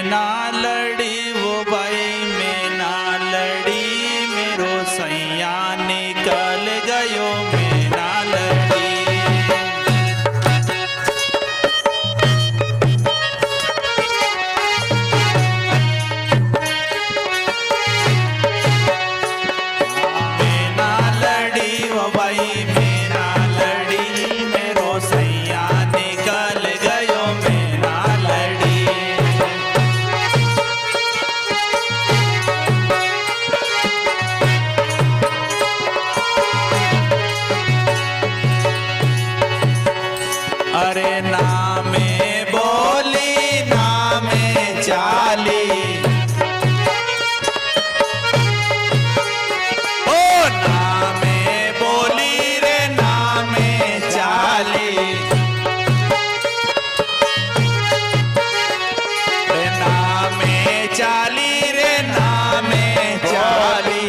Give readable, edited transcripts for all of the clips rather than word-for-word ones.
ना लड़ी वो भाई में ना लड़ी मेरो सैया निकल गयो में ना लड़ी। में ना लड़ी वो भाई में ना लड़ी मेरो सैया निकल गयो में ना लड़ी। अरे ना में बोली ना में चाली ओ ना में बोली रे ना में चाली रे ना में चाली रे ना में चाली।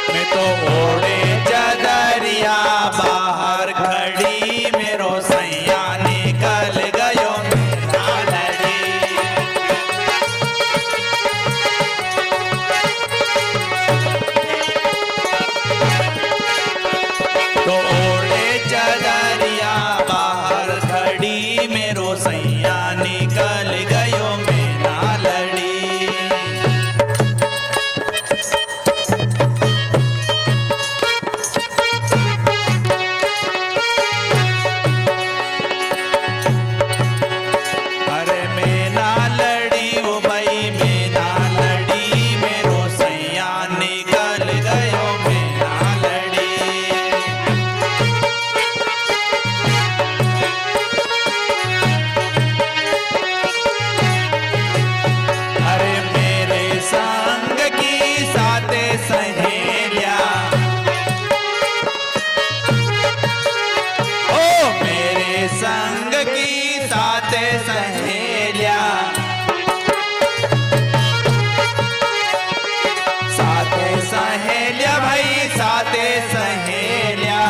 मैं तो ओढ़े चदरिया बाहर खड़ी मेरो सैया निकल गयो मेरा लड़ी। तो ओढ़े चदरिया बाहर खड़ी मेरो सैया निकल गयो मेरा लड़ी। अरे में ना लड़ी वो भाई में ना लड़ी मेरो सैया निकल गयो में ना लड़ी। अरे मेरे संग की साथे सहेलिया ओ मेरे संग की साथे सहेलिया साथे सहेलिया भाई साथे सहेलिया